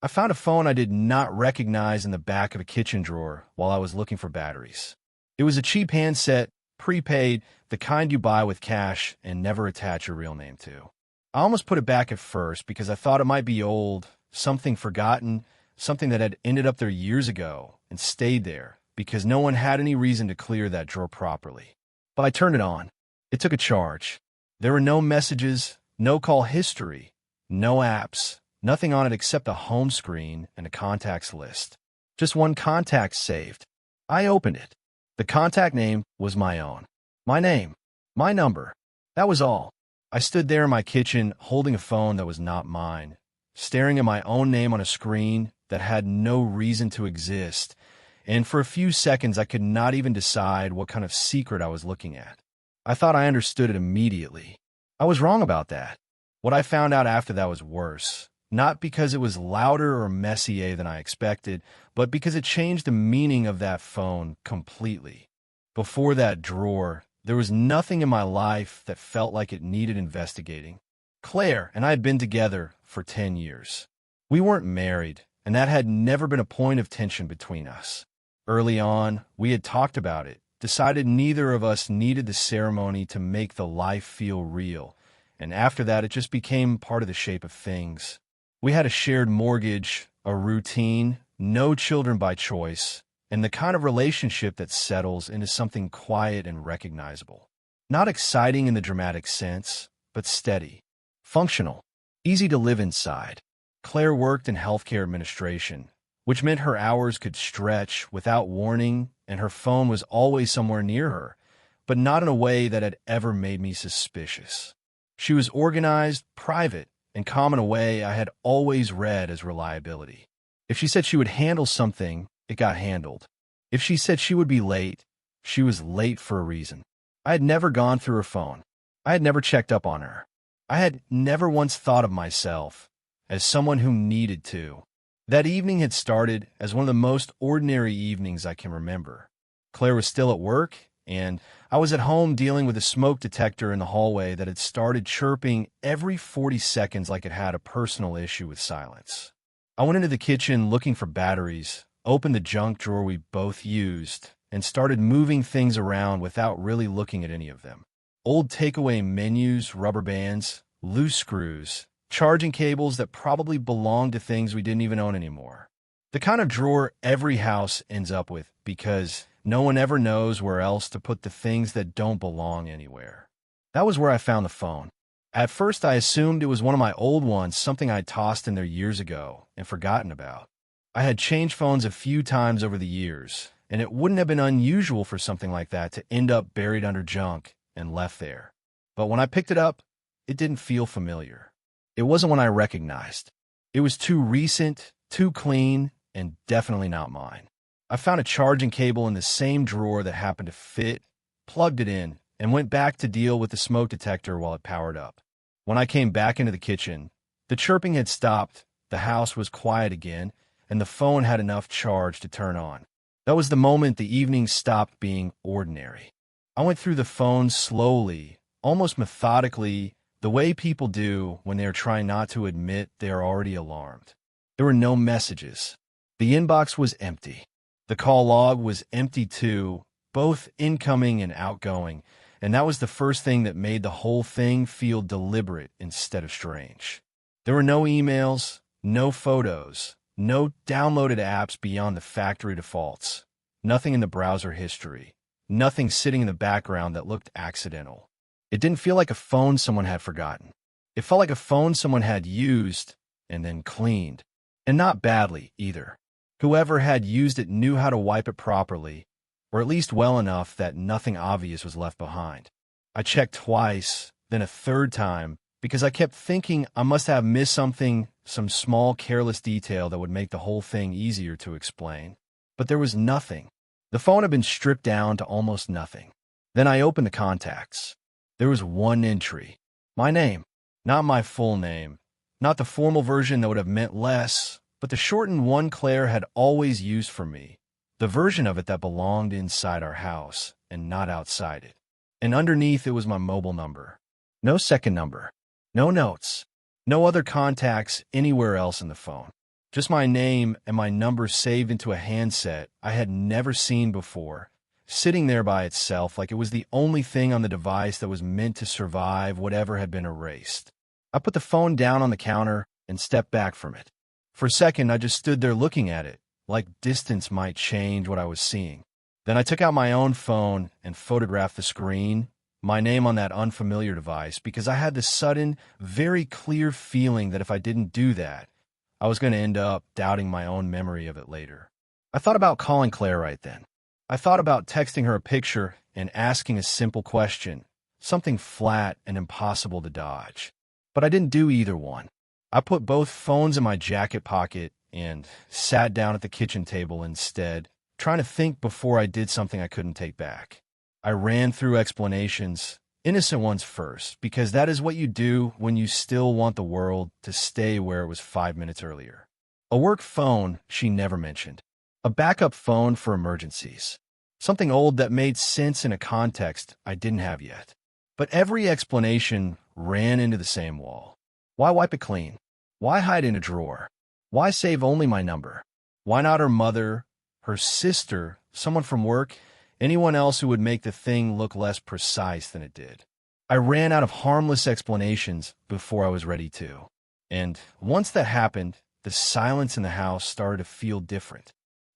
I found a phone I did not recognize in the back of a kitchen drawer while I was looking for batteries. It was a cheap handset, prepaid, the kind you buy with cash and never attach your real name to. I almost put it back at first because I thought it might be old, something forgotten, something that had ended up there years ago and stayed there because no one had any reason to clear that drawer properly. But I turned it on. It took a charge. There were no messages, no call history, no apps, nothing on it except a home screen and a contacts list. Just one contact saved. I opened it. The contact name was my own. My name. My number. That was all. I stood there in my kitchen holding a phone that was not mine, staring at my own name on a screen that had no reason to exist, and for a few seconds I could not even decide what kind of secret I was looking at. I thought I understood it immediately. I was wrong about that. What I found out after that was worse, not because it was louder or messier than I expected, but because it changed the meaning of that phone completely. Before that drawer, there was nothing in my life that felt like it needed investigating. Claire and I had been together for 10 years. We weren't married, and that had never been a point of tension between us. Early on, we had talked about it, decided neither of us needed the ceremony to make the life feel real, and after that it just became part of the shape of things. We had a shared mortgage, a routine, no children by choice, and the kind of relationship that settles into something quiet and recognizable. Not exciting in the dramatic sense, but steady, functional, easy to live inside. Claire worked in healthcare administration, which meant her hours could stretch without warning, and her phone was always somewhere near her, but not in a way that had ever made me suspicious. She was organized, private, and calm in a way I had always read as reliability. If she said she would handle something, it got handled. If she said she would be late, she was late for a reason. I had never gone through her phone. I had never checked up on her. I had never once thought of myself as someone who needed to. That evening had started as one of the most ordinary evenings I can remember. Claire was still at work, and I was at home dealing with a smoke detector in the hallway that had started chirping every 40 seconds like it had a personal issue with silence. I went into the kitchen looking for batteries, opened the junk drawer we both used, and started moving things around without really looking at any of them. Old takeaway menus, rubber bands, loose screws, charging cables that probably belonged to things we didn't even own anymore. The kind of drawer every house ends up with because no one ever knows where else to put the things that don't belong anywhere. That was where I found the phone. At first I assumed it was one of my old ones, something I'd tossed in there years ago and forgotten about. I had changed phones a few times over the years, and it wouldn't have been unusual for something like that to end up buried under junk and left there. But when I picked it up, it didn't feel familiar. It wasn't one I recognized. It was too recent, too clean, and definitely not mine. I found a charging cable in the same drawer that happened to fit, plugged it in, and went back to deal with the smoke detector while it powered up. When I came back into the kitchen, the chirping had stopped, the house was quiet again, and the phone had enough charge to turn on. That was the moment the evening stopped being ordinary. I went through the phone slowly, almost methodically, the way people do when they are trying not to admit they are already alarmed. There were no messages. The inbox was empty. The call log was empty too, both incoming and outgoing, and that was the first thing that made the whole thing feel deliberate instead of strange. There were no emails, no photos, no downloaded apps beyond the factory defaults, nothing in the browser history, nothing sitting in the background that looked accidental. It didn't feel like a phone someone had forgotten. It felt like a phone someone had used and then cleaned. And not badly, either. Whoever had used it knew how to wipe it properly, or at least well enough that nothing obvious was left behind. I checked twice, then a third time, because I kept thinking I must have missed something, some small careless detail that would make the whole thing easier to explain. But there was nothing. The phone had been stripped down to almost nothing. Then I opened the contacts. There was one entry. My name. Not my full name. Not the formal version that would have meant less, but the shortened one Claire had always used for me. The version of it that belonged inside our house and not outside it. And underneath it was my mobile number. No second number. No notes. No other contacts anywhere else in the phone. Just my name and my number saved into a handset I had never seen before, sitting there by itself like it was the only thing on the device that was meant to survive whatever had been erased. I put the phone down on the counter and stepped back from it. For a second, I just stood there looking at it, like distance might change what I was seeing. Then I took out my own phone and photographed the screen, my name on that unfamiliar device, because I had this sudden, very clear feeling that if I didn't do that, I was going to end up doubting my own memory of it later. I thought about calling Claire right then. I thought about texting her a picture and asking a simple question, something flat and impossible to dodge. But I didn't do either one. I put both phones in my jacket pocket and sat down at the kitchen table instead, trying to think before I did something I couldn't take back. I ran through explanations, innocent ones first, because that is what you do when you still want the world to stay where it was 5 minutes earlier. A work phone she never mentioned. A backup phone for emergencies. Something old that made sense in a context I didn't have yet. But every explanation ran into the same wall. Why wipe it clean? Why hide in a drawer? Why save only my number? Why not her mother, her sister, someone from work, anyone else who would make the thing look less precise than it did? I ran out of harmless explanations before I was ready to. And once that happened, the silence in the house started to feel different.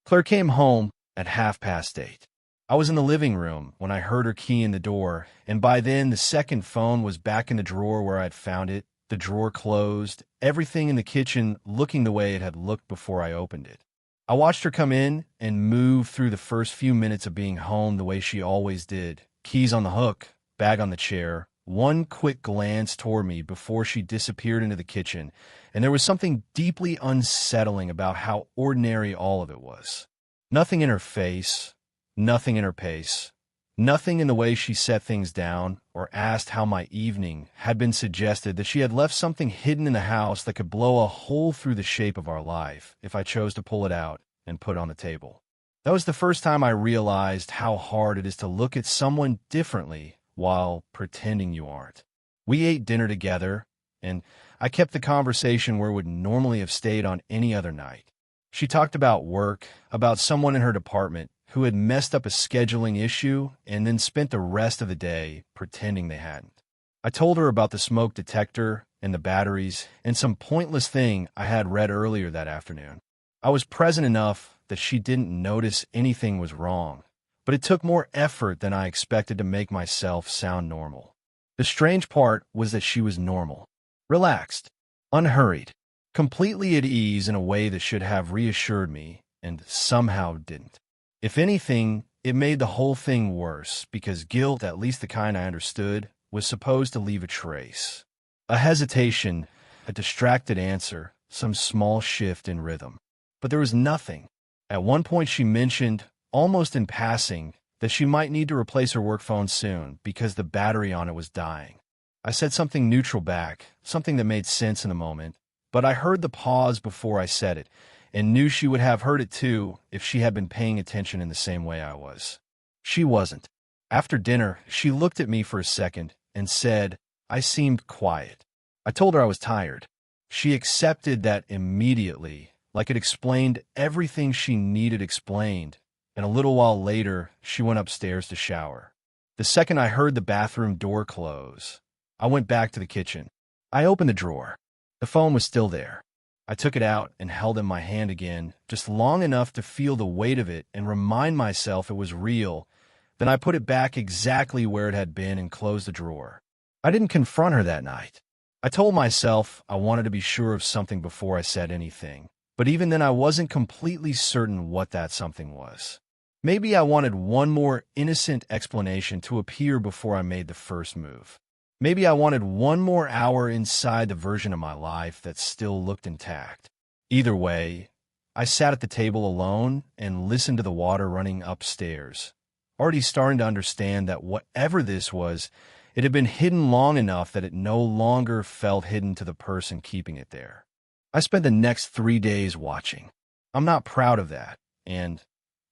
Claire came home at 8:30. I was in the living room when I heard her key in the door, and by then the second phone was back in the drawer where I'd found it, the drawer closed, everything in the kitchen looking the way it had looked before I opened it. I watched her come in and move through the first few minutes of being home the way she always did, keys on the hook, bag on the chair, one quick glance toward me before she disappeared into the kitchen, and there was something deeply unsettling about how ordinary all of it was. Nothing in her face, nothing in her pace, nothing in the way she set things down or asked how my evening had been suggested that she had left something hidden in the house that could blow a hole through the shape of our life if I chose to pull it out and put it on the table. That was the first time I realized how hard it is to look at someone differently while pretending you aren't. We ate dinner together, and I kept the conversation where it would normally have stayed on any other night. She talked about work, about someone in her department who had messed up a scheduling issue and then spent the rest of the day pretending they hadn't. I told her about the smoke detector and the batteries and some pointless thing I had read earlier that afternoon. I was present enough that she didn't notice anything was wrong, but it took more effort than I expected to make myself sound normal. The strange part was that she was normal, relaxed, unhurried, completely at ease in a way that should have reassured me and somehow didn't. If anything, it made the whole thing worse because guilt, at least the kind I understood, was supposed to leave a trace. A hesitation, a distracted answer, some small shift in rhythm. But there was nothing. At one point she mentioned, almost in passing, that she might need to replace her work phone soon because the battery on it was dying. I said something neutral back, something that made sense in the moment, but I heard the pause before I said it, and knew she would have heard it too if she had been paying attention in the same way I was. She wasn't. After dinner, she looked at me for a second and said, I seemed quiet. I told her I was tired. She accepted that immediately, like it explained everything she needed explained, and a little while later, she went upstairs to shower. The second I heard the bathroom door close, I went back to the kitchen. I opened the drawer. The phone was still there. I took it out and held it in my hand again, just long enough to feel the weight of it and remind myself it was real. Then I put it back exactly where it had been and closed the drawer. I didn't confront her that night. I told myself I wanted to be sure of something before I said anything, but even then I wasn't completely certain what that something was. Maybe I wanted one more innocent explanation to appear before I made the first move. Maybe I wanted one more hour inside the version of my life that still looked intact. Either way, I sat at the table alone and listened to the water running upstairs, already starting to understand that whatever this was, it had been hidden long enough that it no longer felt hidden to the person keeping it there. I spent the next 3 days watching. I'm not proud of that, and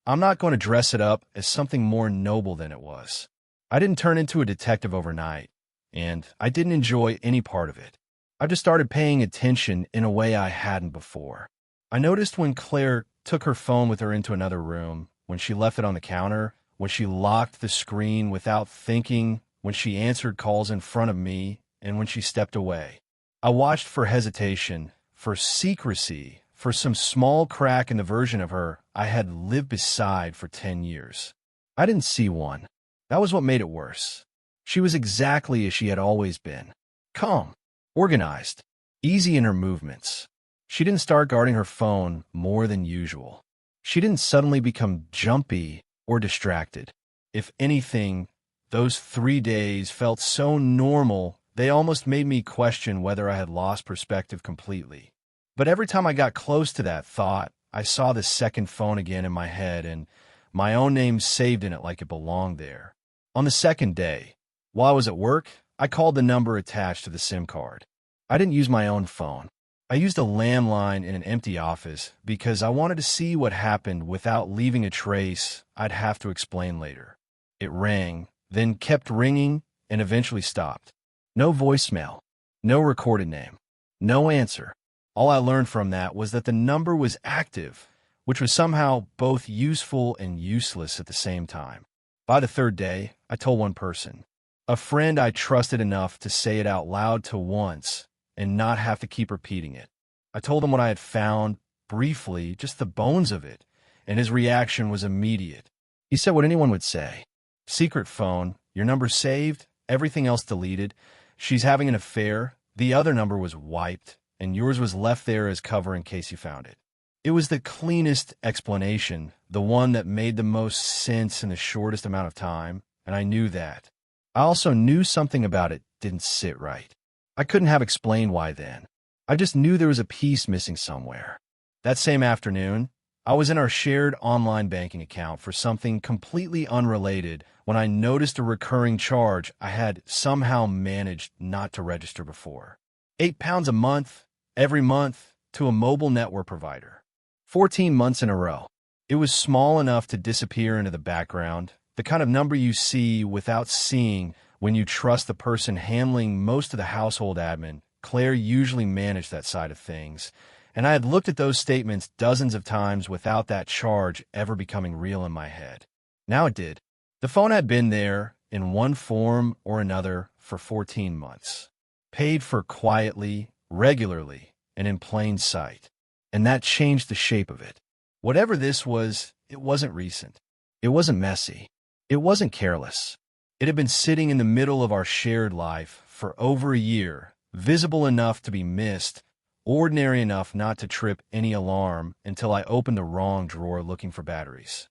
I'm not going to dress it up as something more noble than it was. I didn't turn into a detective overnight, and I didn't enjoy any part of it. I just started paying attention in a way I hadn't before. I noticed when Claire took her phone with her into another room, when she left it on the counter, when she locked the screen without thinking, when she answered calls in front of me, and when she stepped away. I watched for hesitation, for secrecy, for some small crack in the version of her I had lived beside for 10 years. I didn't see one. That was what made it worse. She was exactly as she had always been. Calm, organized, easy in her movements. She didn't start guarding her phone more than usual. She didn't suddenly become jumpy or distracted. If anything, those 3 days felt so normal, they almost made me question whether I had lost perspective completely. But every time I got close to that thought, I saw the second phone again in my head and my own name saved in it like it belonged there. On the second day, while I was at work, I called the number attached to the SIM card. I didn't use my own phone. I used a landline in an empty office because I wanted to see what happened without leaving a trace I'd have to explain later. It rang, then kept ringing, and eventually stopped. No voicemail, no recorded name, no answer. All I learned from that was that the number was active, which was somehow both useful and useless at the same time. By the third day, I told one person, a friend I trusted enough to say it out loud to once and not have to keep repeating it. I told him what I had found, briefly, just the bones of it, and his reaction was immediate. He said what anyone would say. Secret phone, your number saved, everything else deleted. She's having an affair, the other number was wiped, and yours was left there as cover in case you found it. It was the cleanest explanation, the one that made the most sense in the shortest amount of time, and I knew that. I also knew something about it didn't sit right. I couldn't have explained why then. I just knew there was a piece missing somewhere. That same afternoon, I was in our shared online banking account for something completely unrelated when I noticed a recurring charge I had somehow managed not to register before. £8 a month, every month, to a mobile network provider. 14 months in a row. It was small enough to disappear into the background, the kind of number you see without seeing when you trust the person handling most of the household admin. Claire usually managed that side of things, and I had looked at those statements dozens of times without that charge ever becoming real in my head. Now it did. The phone had been there, in one form or another, for 14 months. Paid for quietly, regularly, and in plain sight. And that changed the shape of it. Whatever this was, it wasn't recent. It wasn't messy. It wasn't careless. It had been sitting in the middle of our shared life for over a year, visible enough to be missed, ordinary enough not to trip any alarm until I opened the wrong drawer looking for batteries.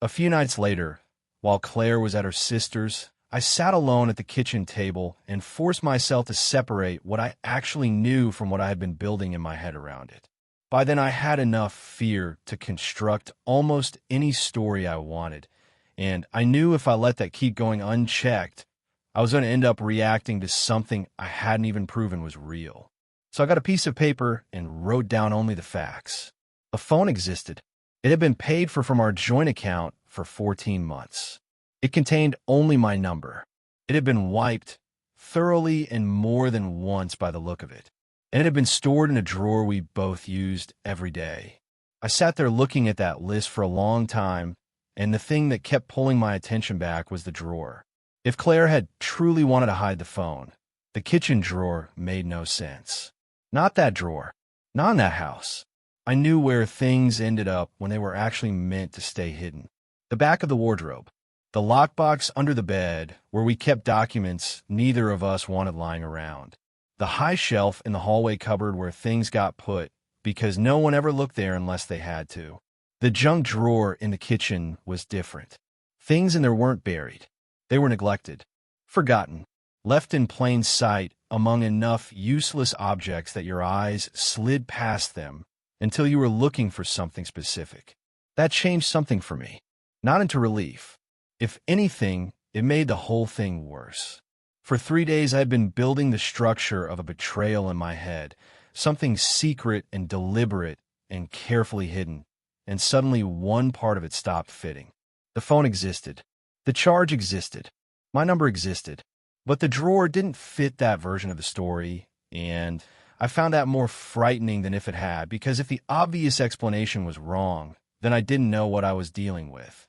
A few nights later, while Claire was at her sister's, I sat alone at the kitchen table and forced myself to separate what I actually knew from what I had been building in my head around it. By then, I had enough fear to construct almost any story I wanted, and I knew if I let that keep going unchecked, I was going to end up reacting to something I hadn't even proven was real. So I got a piece of paper and wrote down only the facts. A phone existed. It had been paid for from our joint account for 14 months. It contained only my number. It had been wiped thoroughly and more than once by the look of it. And it had been stored in a drawer we both used every day. I sat there looking at that list for a long time, and the thing that kept pulling my attention back was the drawer. If Claire had truly wanted to hide the phone, the kitchen drawer made no sense. Not that drawer. Not in that house. I knew where things ended up when they were actually meant to stay hidden. The back of the wardrobe. The lockbox under the bed, where we kept documents neither of us wanted lying around. The high shelf in the hallway cupboard where things got put because no one ever looked there unless they had to. The junk drawer in the kitchen was different. Things in there weren't buried. They were neglected, forgotten, left in plain sight among enough useless objects that your eyes slid past them until you were looking for something specific. That changed something for me, not into relief. If anything, it made the whole thing worse. For 3 days, I had been building the structure of a betrayal in my head, something secret and deliberate and carefully hidden, and suddenly one part of it stopped fitting. The phone existed. The charge existed. My number existed. But the drawer didn't fit that version of the story, and I found that more frightening than if it had, because if the obvious explanation was wrong, then I didn't know what I was dealing with.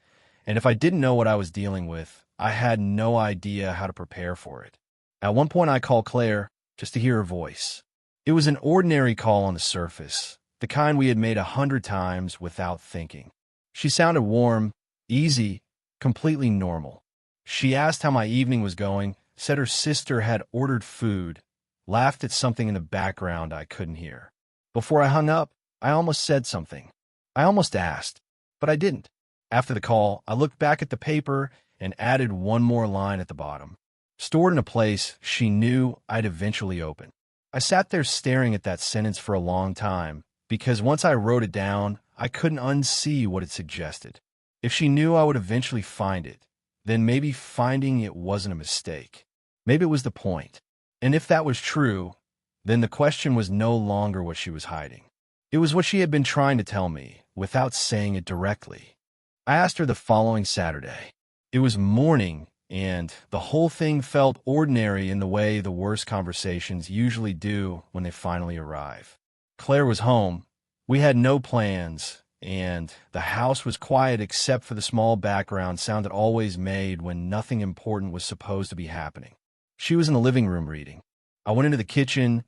And if I didn't know what I was dealing with, I had no idea how to prepare for it. At one point, I called Claire just to hear her voice. It was an ordinary call on the surface, the kind we had made 100 times without thinking. She sounded warm, easy, completely normal. She asked how my evening was going, said her sister had ordered food, laughed at something in the background I couldn't hear. Before I hung up, I almost said something. I almost asked, but I didn't. After the call, I looked back at the paper and added one more line at the bottom, stored in a place she knew I'd eventually open. I sat there staring at that sentence for a long time, because once I wrote it down, I couldn't unsee what it suggested. If she knew I would eventually find it, then maybe finding it wasn't a mistake. Maybe it was the point. And if that was true, then the question was no longer what she was hiding. It was what she had been trying to tell me, without saying it directly. I asked her the following Saturday. It was morning, and the whole thing felt ordinary in the way the worst conversations usually do when they finally arrive. Claire was home. We had no plans, and the house was quiet except for the small background sound it always made when nothing important was supposed to be happening. She was in the living room reading. I went into the kitchen,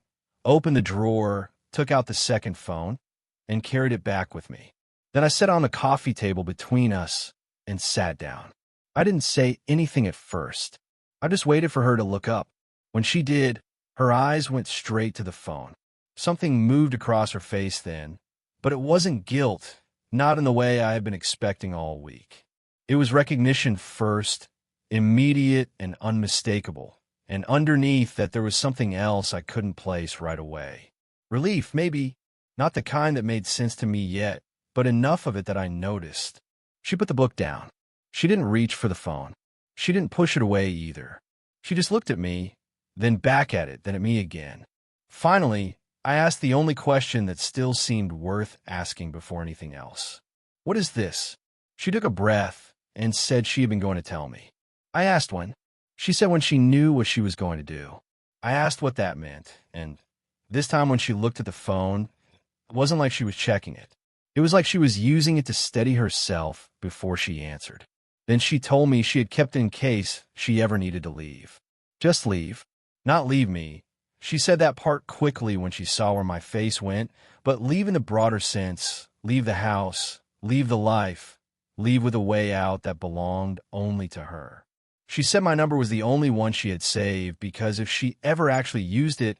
opened the drawer, took out the second phone, and carried it back with me. Then I sat on the coffee table between us and sat down. I didn't say anything at first. I just waited for her to look up. When she did, her eyes went straight to the phone. Something moved across her face then, but it wasn't guilt, not in the way I had been expecting all week. It was recognition first, immediate and unmistakable, and underneath that there was something else I couldn't place right away. Relief, maybe, not the kind that made sense to me yet, but enough of it that I noticed. She put the book down. She didn't reach for the phone. She didn't push it away either. She just looked at me, then back at it, then at me again. Finally, I asked the only question that still seemed worth asking before anything else. "What is this?" She took a breath and said she had been going to tell me. I asked when. She said when she knew what she was going to do. I asked what that meant, and this time when she looked at the phone, it wasn't like she was checking it. It was like she was using it to steady herself before she answered. Then she told me she had kept it in case she ever needed to leave. Just leave. Not leave me. She said that part quickly when she saw where my face went, but leave in the broader sense, leave the house, leave the life, leave with a way out that belonged only to her. She said my number was the only one she had saved because if she ever actually used it,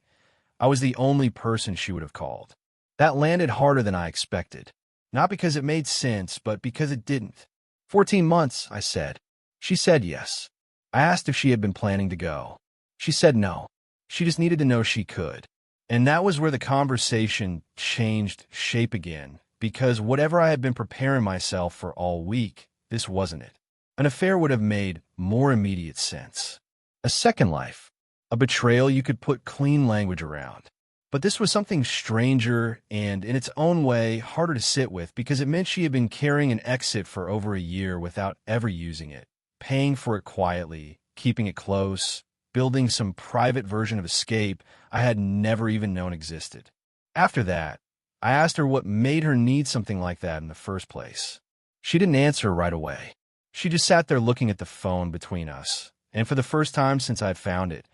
I was the only person she would have called. That landed harder than I expected. Not because it made sense, but because it didn't. 14 months, I said. She said yes. I asked if she had been planning to go. She said no. She just needed to know she could. And that was where the conversation changed shape again, because whatever I had been preparing myself for all week, this wasn't it. An affair would have made more immediate sense. A second life. A betrayal you could put clean language around. But this was something stranger and, in its own way, harder to sit with because it meant she had been carrying an exit for over a year without ever using it, paying for it quietly, keeping it close, building some private version of escape I had never even known existed. After that, I asked her what made her need something like that in the first place. She didn't answer right away. She just sat there looking at the phone between us, and for the first time since I'd found it,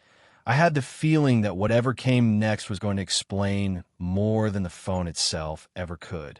I had the feeling that whatever came next was going to explain more than the phone itself ever could.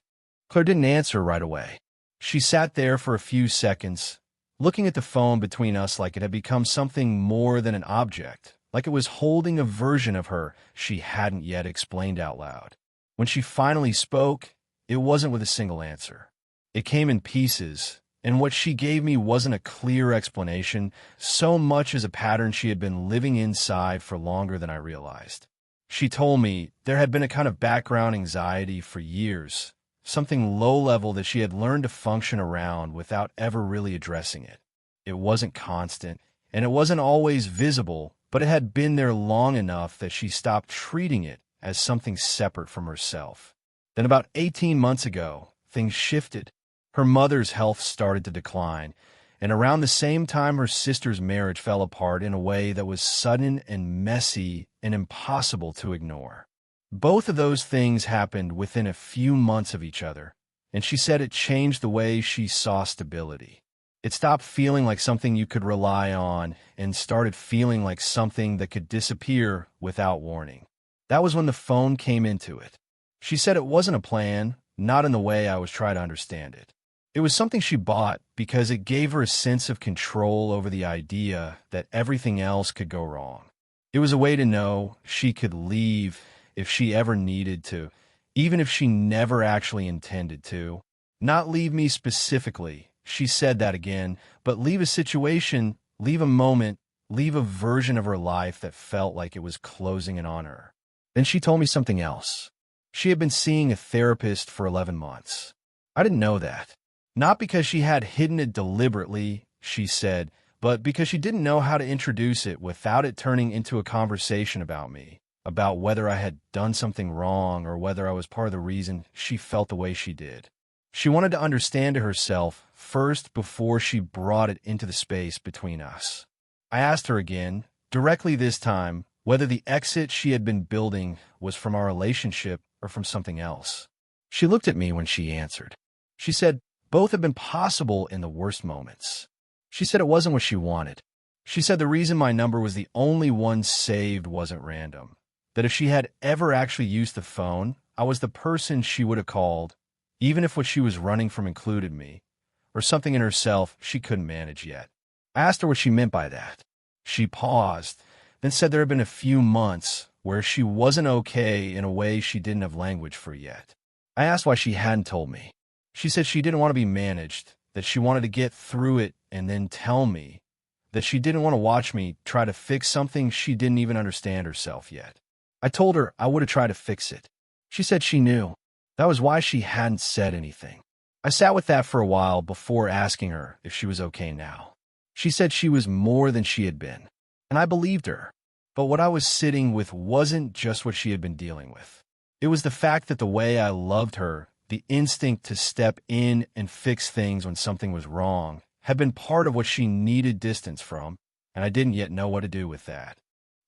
Claire didn't answer right away. She sat there for a few seconds, looking at the phone between us like it had become something more than an object, like it was holding a version of her she hadn't yet explained out loud. When she finally spoke, it wasn't with a single answer. It came in pieces, and what she gave me wasn't a clear explanation so much as a pattern she had been living inside for longer than I realized. She told me there had been a kind of background anxiety for years, something low-level that she had learned to function around without ever really addressing it. It wasn't constant, and it wasn't always visible, but it had been there long enough that she stopped treating it as something separate from herself. Then about 18 months ago, things shifted. Her mother's health started to decline, and around the same time her sister's marriage fell apart in a way that was sudden and messy and impossible to ignore. Both of those things happened within a few months of each other, and she said it changed the way she saw stability. It stopped feeling like something you could rely on and started feeling like something that could disappear without warning. That was when the phone came into it. She said it wasn't a plan, not in the way I was trying to understand it. It was something she bought because it gave her a sense of control over the idea that everything else could go wrong. It was a way to know she could leave if she ever needed to, even if she never actually intended to. Not leave me specifically, she said that again, but leave a situation, leave a moment, leave a version of her life that felt like it was closing in on her. Then she told me something else. She had been seeing a therapist for 11 months. I didn't know that. Not because she had hidden it deliberately, she said, but because she didn't know how to introduce it without it turning into a conversation about me, about whether I had done something wrong or whether I was part of the reason she felt the way she did. She wanted to understand it herself first before she brought it into the space between us. I asked her again, directly this time, whether the exit she had been building was from our relationship or from something else. She looked at me when she answered. She said, both have been possible in the worst moments. She said it wasn't what she wanted. She said the reason my number was the only one saved wasn't random. That if she had ever actually used the phone, I was the person she would have called, even if what she was running from included me, or something in herself she couldn't manage yet. I asked her what she meant by that. She paused, then said there had been a few months where she wasn't okay in a way she didn't have language for yet. I asked why she hadn't told me. She said she didn't want to be managed, that she wanted to get through it and then tell me, that she didn't want to watch me try to fix something she didn't even understand herself yet. I told her I would have tried to fix it. She said she knew. That was why she hadn't said anything. I sat with that for a while before asking her if she was okay now. She said she was more than she had been, and I believed her. But what I was sitting with wasn't just what she had been dealing with. It was the fact that the way I loved her, the instinct to step in and fix things when something was wrong, had been part of what she needed distance from, and I didn't yet know what to do with that.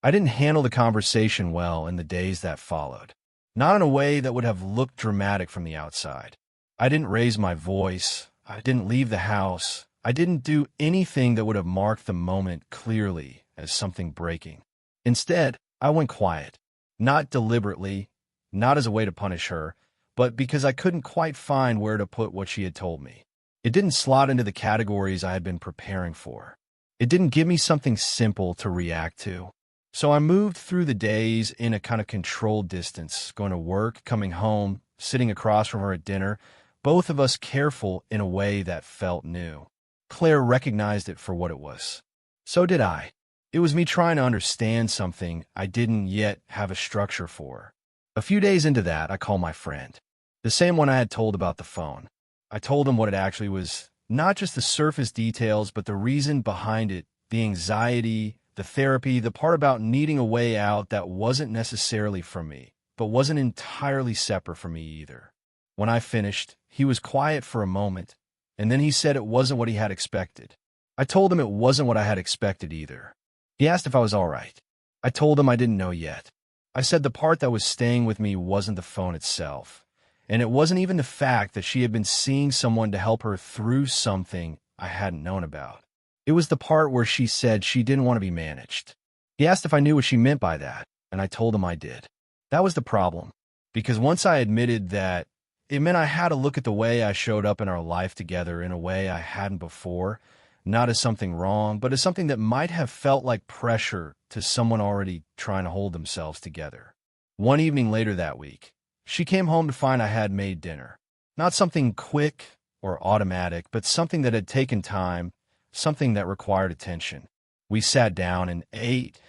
I didn't handle the conversation well in the days that followed, not in a way that would have looked dramatic from the outside. I didn't raise my voice. I didn't leave the house. I didn't do anything that would have marked the moment clearly as something breaking. Instead, I went quiet, not deliberately, not as a way to punish her, but because I couldn't quite find where to put what she had told me. It didn't slot into the categories I had been preparing for. It didn't give me something simple to react to. So I moved through the days in a kind of controlled distance, going to work, coming home, sitting across from her at dinner, both of us careful in a way that felt new. Claire recognized it for what it was. So did I. It was me trying to understand something I didn't yet have a structure for. A few days into that, I called my friend, the same one I had told about the phone. I told him what it actually was, not just the surface details, but the reason behind it, the anxiety, the therapy, the part about needing a way out that wasn't necessarily from me, but wasn't entirely separate from me either. When I finished, he was quiet for a moment, and then he said it wasn't what he had expected. I told him it wasn't what I had expected either. He asked if I was all right. I told him I didn't know yet. I said the part that was staying with me wasn't the phone itself, and it wasn't even the fact that she had been seeing someone to help her through something I hadn't known about. It was the part where she said she didn't want to be managed. He asked if I knew what she meant by that, and I told him I did. That was the problem, because once I admitted that, it meant I had to look at the way I showed up in our life together in a way I hadn't before, not as something wrong, but as something that might have felt like pressure to someone already trying to hold themselves together. One evening later that week, she came home to find I had made dinner. Not something quick or automatic, but something that had taken time, something that required attention. We sat down and ate,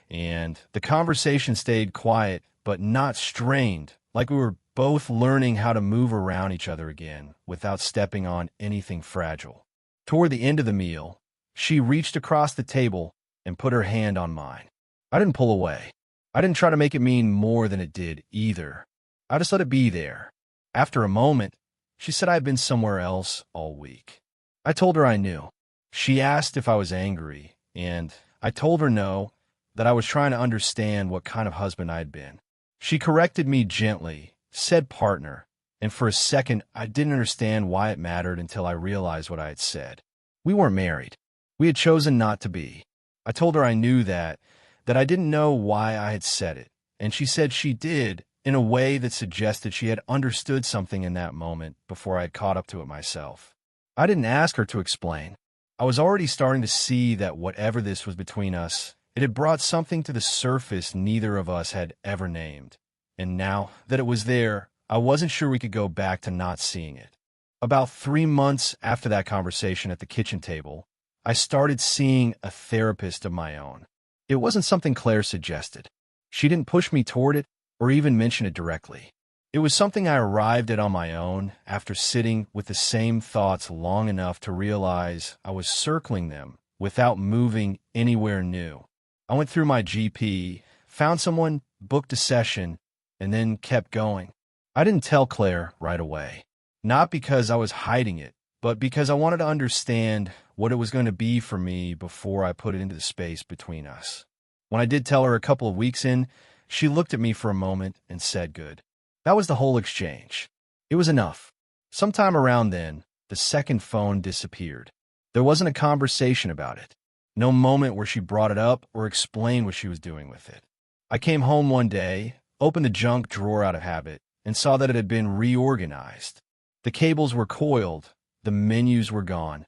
and the conversation stayed quiet, but not strained, like we were both learning how to move around each other again without stepping on anything fragile. Toward the end of the meal, she reached across the table and put her hand on mine. I didn't pull away. I didn't try to make it mean more than it did either. I just let it be there. After a moment, she said I had been somewhere else all week. I told her I knew. She asked if I was angry, and I told her no, that I was trying to understand what kind of husband I'd been. She corrected me gently, said partner, and for a second I didn't understand why it mattered until I realized what I had said. We weren't married. We had chosen not to be. I told her I knew that I didn't know why I had said it, and she said she did, in a way that suggested she had understood something in that moment before I had caught up to it myself. I didn't ask her to explain. I was already starting to see that whatever this was between us, it had brought something to the surface neither of us had ever named. And now that it was there, I wasn't sure we could go back to not seeing it. About 3 months after that conversation at the kitchen table, I started seeing a therapist of my own. It wasn't something Claire suggested. She didn't push me toward it or even mention it directly. It was something I arrived at on my own after sitting with the same thoughts long enough to realize I was circling them without moving anywhere new. I went through my GP, found someone, booked a session, and then kept going. I didn't tell Claire right away. Not because I was hiding it, but because I wanted to understand what it was going to be for me before I put it into the space between us. When I did tell her a couple of weeks in, she looked at me for a moment and said good. That was the whole exchange. It was enough. Sometime around then, the second phone disappeared. There wasn't a conversation about it. No moment where she brought it up or explained what she was doing with it. I came home one day, opened the junk drawer out of habit, and saw that it had been reorganized. The cables were coiled. The menus were gone.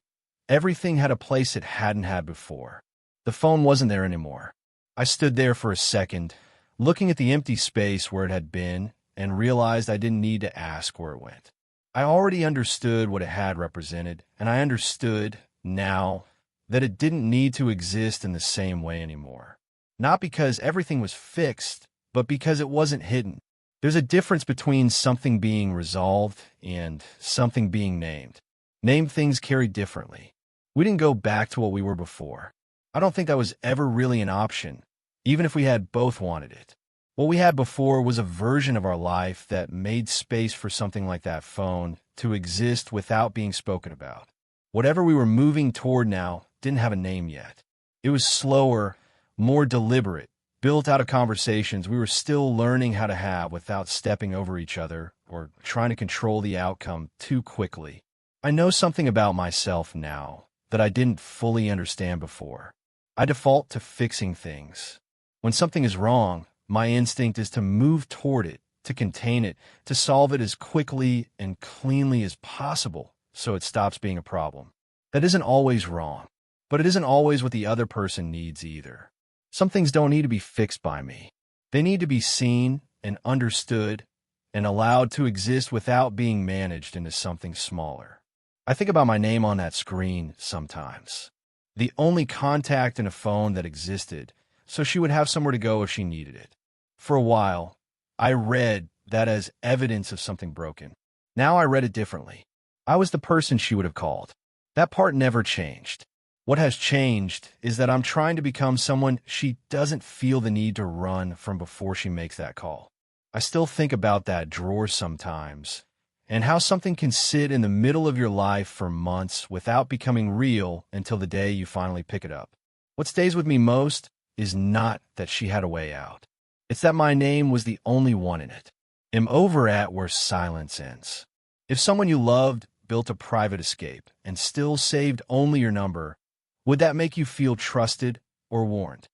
Everything had a place it hadn't had before. The phone wasn't there anymore. I stood there for a second, looking at the empty space where it had been, and realized I didn't need to ask where it went. I already understood what it had represented, and I understood, now, that it didn't need to exist in the same way anymore. Not because everything was fixed, but because it wasn't hidden. There's a difference between something being resolved and something being named. Named things carry differently. We didn't go back to what we were before. I don't think that was ever really an option, even if we had both wanted it. What we had before was a version of our life that made space for something like that phone to exist without being spoken about. Whatever we were moving toward now didn't have a name yet. It was slower, more deliberate, built out of conversations we were still learning how to have without stepping over each other or trying to control the outcome too quickly. I know something about myself now that I didn't fully understand before. I default to fixing things. When something is wrong, my instinct is to move toward it, to contain it, to solve it as quickly and cleanly as possible so it stops being a problem. That isn't always wrong, but it isn't always what the other person needs either. Some things don't need to be fixed by me. They need to be seen and understood and allowed to exist without being managed into something smaller. I think about my name on that screen sometimes. The only contact in a phone that existed, so she would have somewhere to go if she needed it. For a while, I read that as evidence of something broken. Now I read it differently. I was the person she would have called. That part never changed. What has changed is that I'm trying to become someone she doesn't feel the need to run from before she makes that call. I still think about that drawer sometimes, and how something can sit in the middle of your life for months without becoming real until the day you finally pick it up. What stays with me most is not that she had a way out. It's that my name was the only one in it. I'm over at where silence ends. If someone you loved built a private escape and still saved only your number, would that make you feel trusted or warned?